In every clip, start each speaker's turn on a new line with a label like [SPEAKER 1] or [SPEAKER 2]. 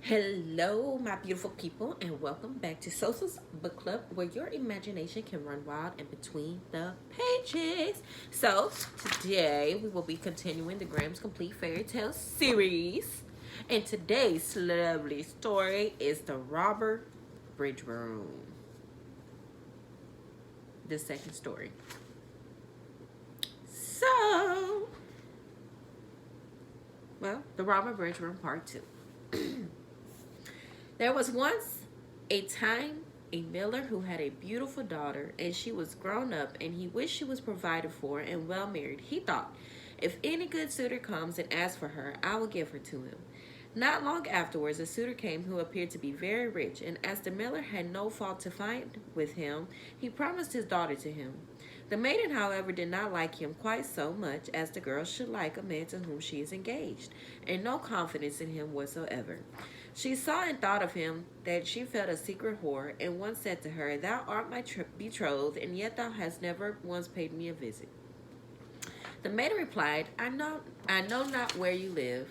[SPEAKER 1] Hello, my beautiful people, and welcome back to Sosa's Book Club, where your imagination can run wild in between the pages. So, today we will be continuing the Graham's Complete Fairy Tale series, and today's lovely story is The Robber Bridge Room, the second story. So, The Robber Bridge Room Part 2. There was once a time a miller who had a beautiful daughter, and she was grown up, and he wished she was provided for and well married. He thought, if any good suitor comes and asks for her, I will give her to him. Not long afterwards, a suitor came who appeared to be very rich, and as the miller had no fault to find with him, he promised his daughter to him. The maiden, however, did not like him quite so much as the girl should like a man to whom she is engaged, and no confidence in him whatsoever. She saw and thought of him that she felt a secret horror, and once said to her, Thou art my betrothed, and yet thou hast never once paid me a visit. The maiden replied, I know not where you live.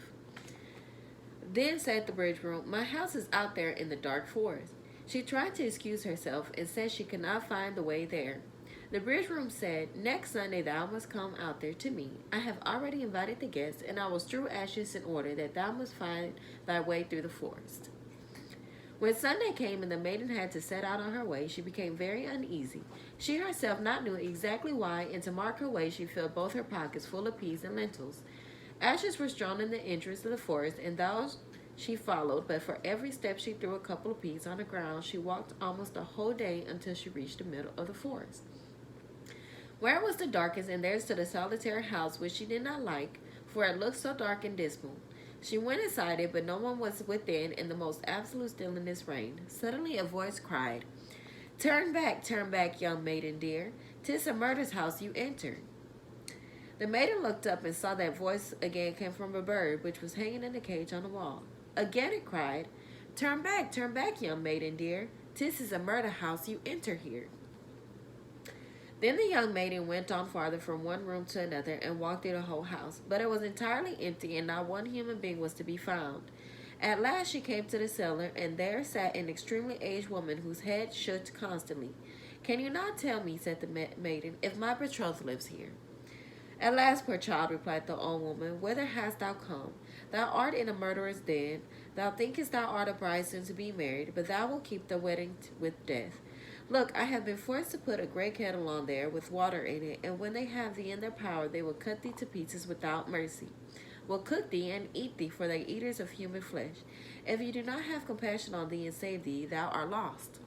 [SPEAKER 1] Then said the bridge room, My house is out there in the dark forest. She tried to excuse herself and said she could not find the way there. The bridge room said, Next Sunday thou must come out there to me. I have already invited the guests, and I will strew ashes in order that thou must find thy way through the forest. When Sunday came and the maiden had to set out on her way, she became very uneasy. She herself not knew exactly why, and to mark her way she filled both her pockets full of peas and lentils. Ashes were strewn in the entrance of the forest, and those she followed, but for every step she threw a couple of peas on the ground. She walked almost the whole day until she reached the middle of the forest, where it was the darkest, and there stood a solitary house which she did not like, for it looked so dark and dismal. She went inside it, but no one was within, and the most absolute stillness reigned. Suddenly a voice cried, turn back, young maiden dear. 'Tis a murder's house you enter. The maiden looked up and saw that voice again came from a bird, which was hanging in a cage on the wall. Again it cried, turn back, young maiden dear. 'Tis is a murder house you enter here. Then the young maiden went on farther from one room to another and walked through the whole house, but it was entirely empty and not one human being was to be found. At last she came to the cellar, and there sat an extremely aged woman whose head shook constantly. Can you not tell me, said the maiden, if my betrothed lives here? At last, poor child, replied the old woman, whither hast thou come? Thou art in a murderer's den. Thou thinkest thou art a bride soon to be married, but thou wilt keep the wedding with death. Look, I have been forced to put a great kettle on there with water in it, and when they have thee in their power, they will cut thee to pieces without mercy, will cook thee and eat thee, for they eaters of human flesh. If you do not have compassion on thee and save thee, thou art lost.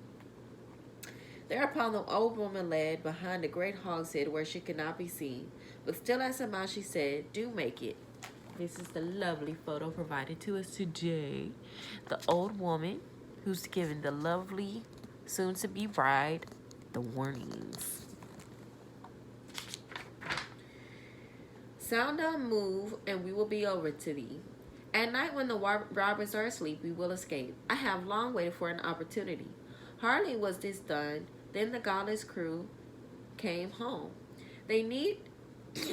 [SPEAKER 1] Thereupon the old woman led behind the great hogshead where she could not be seen, but still as a mouse she said, Do make it. This is the lovely photo provided to us today. The old woman who's given the lovely soon-to-be bride the warnings. Sound a move, and we will be over to thee. At night when the robbers are asleep, we will escape. I have long waited for an opportunity. Hardly was this done, then the godless crew came home. They need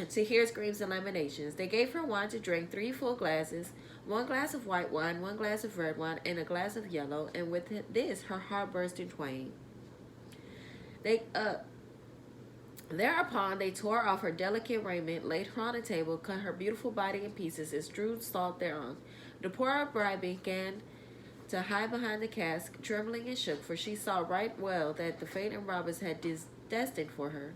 [SPEAKER 1] to hear screams and lamentations. They gave her wine to drink, 3 full glasses, 1 glass of white wine, 1 glass of red wine, and a glass of yellow, and with this her heart burst in twain. Thereupon they tore off her delicate raiment, laid her on a table, cut her beautiful body in pieces, and strewed salt thereon. The poor bride began to hide behind the cask, trembling and shook, for she saw right well that the fate and robbers had destined for her.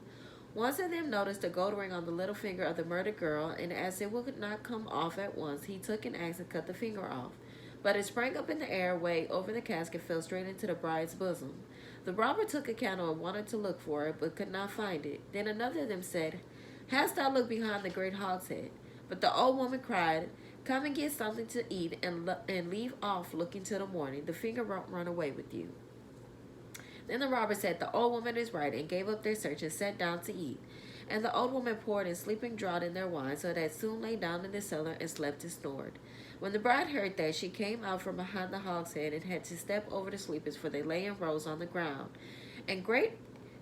[SPEAKER 1] One of them noticed a gold ring on the little finger of the murdered girl, and as it would not come off at once, he took an axe and cut the finger off. But it sprang up in the air way over the cask and fell straight into the bride's bosom. The robber took a candle and wanted to look for it, but could not find it. Then another of them said, Hast thou looked behind the great hogshead? But the old woman cried, Come and get something to eat, and leave off looking till the morning. The finger won't run away with you. Then the robber said, The old woman is right, and gave up their search and sat down to eat. And the old woman poured a sleeping draught in their wine, so that soon lay down in the cellar and slept and snored. When the bride heard that, she came out from behind the hogshead and had to step over the sleepers, for they lay in rows on the ground. And great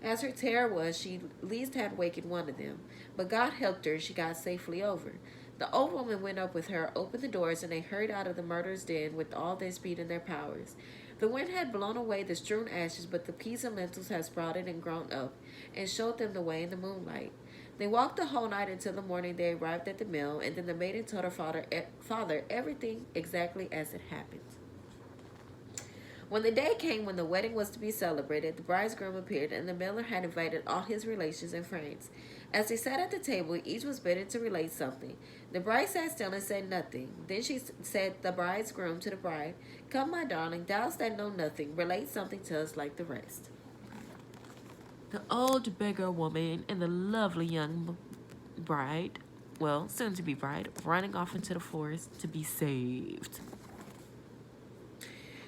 [SPEAKER 1] as her terror was, she at least had wakened one of them. But God helped her, and she got safely over. The old woman went up with her, opened the doors, and they hurried out of the murderer's den with all their speed and their powers. The wind had blown away the strewn ashes, but the peas and lentils had sprouted and grown up, and showed them the way in the moonlight. They walked the whole night until the morning they arrived at the mill, and then the maiden told her father everything exactly as it happened. When the day came when the wedding was to be celebrated, the bridegroom appeared, and the miller had invited all his relations and friends. As they sat at the table, each was bidden to relate something. The bride sat still and said nothing. Then she said the bridegroom to the bride, "Come, my darling, thou that know nothing, relate something to us like the rest." The old beggar woman and the lovely young bride, well, soon to be bride, running off into the forest to be saved.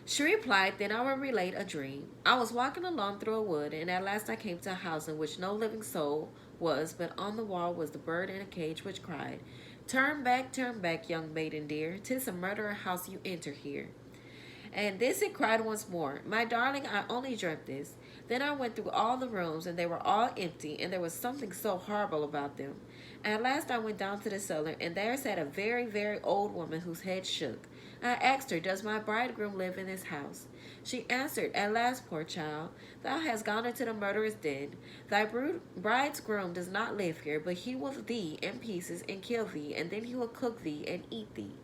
[SPEAKER 1] She replied, "Then I will relate a dream. I was walking along through a wood, and at last I came to a house in which no living soul was, but on the wall was the bird in a cage which cried, 'Turn back, young maiden dear, 'tis a murderer house you enter here.' And this it cried once more, 'My darling, I only dreamt this.' Then I went through all the rooms, and they were all empty, and there was something so horrible about them. At last I went down to the cellar, and there sat a very, very old woman whose head shook. I asked her, 'Does my bridegroom live in this house?' She answered, 'At last, poor child, thou hast gone into the murderer's den. Thy bridegroom does not live here, but he will thee in pieces and kill thee, and then he will cook thee and eat thee.'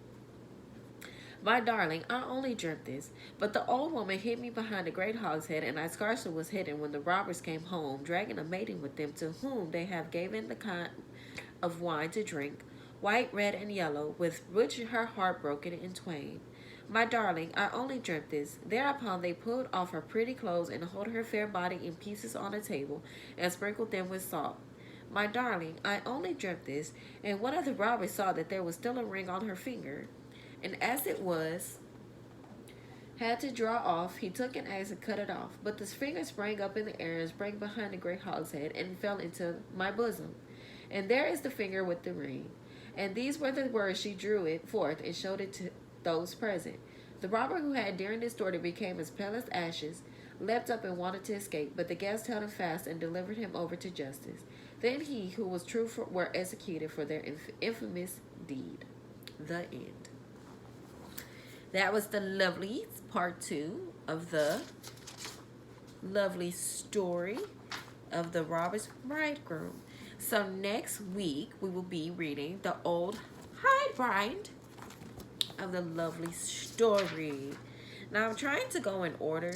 [SPEAKER 1] My darling, I only dreamt this, but the old woman hid me behind a great hogshead, and I scarcely was hidden when the robbers came home, dragging a maiden with them, to whom they have given the kind of wine to drink, white, red, and yellow, with which her heart broken in twain. My darling, I only dreamt this." Thereupon they pulled off her pretty clothes and held her fair body in pieces on a table, and sprinkled them with salt. My darling, I only dreamt this, and one of the robbers saw that there was still a ring on her finger, and as it was had to draw off, he took an axe and cut it off. But the finger sprang up in the air and sprang behind the great hogshead and fell into my bosom. And there is the finger with the ring. And these were the words she drew it forth and showed it to those present. The robber, who had during this story became as pale as ashes, leapt up and wanted to escape, but the guests held him fast and delivered him over to justice. Then he who was true were executed for their infamous deed. The end. That was the lovely part 2 of the lovely story of the robber's bridegroom. So next week we will be reading the old hybrid of the lovely story. Now I'm trying to go in order,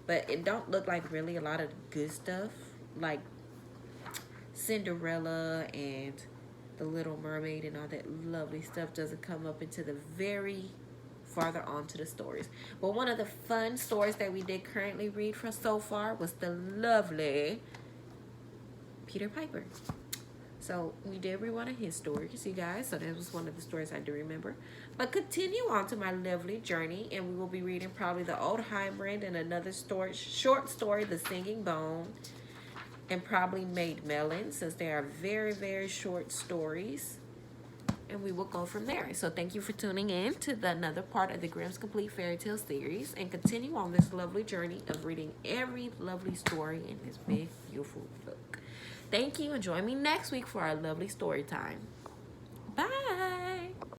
[SPEAKER 1] but it don't look like really a lot of good stuff, like Cinderella and the Little Mermaid and all that lovely stuff doesn't come up into the very farther on to the stories. But one of the fun stories that we did currently read from so far was the lovely Peter Piper. So we did read one of his stories, you guys. So that was one of the stories I do remember. But continue on to my lovely journey, and we will be reading probably the Old Hybrid and another story, short story, The Singing Bone, and probably Maid Melon, since they are very, very short stories. And we will go from there. So thank you for tuning in to another part of the Grimm's Complete Fairy Tale series, and continue on this lovely journey of reading every lovely story in this big, beautiful book. Thank you, and join me next week for our lovely story time. Bye.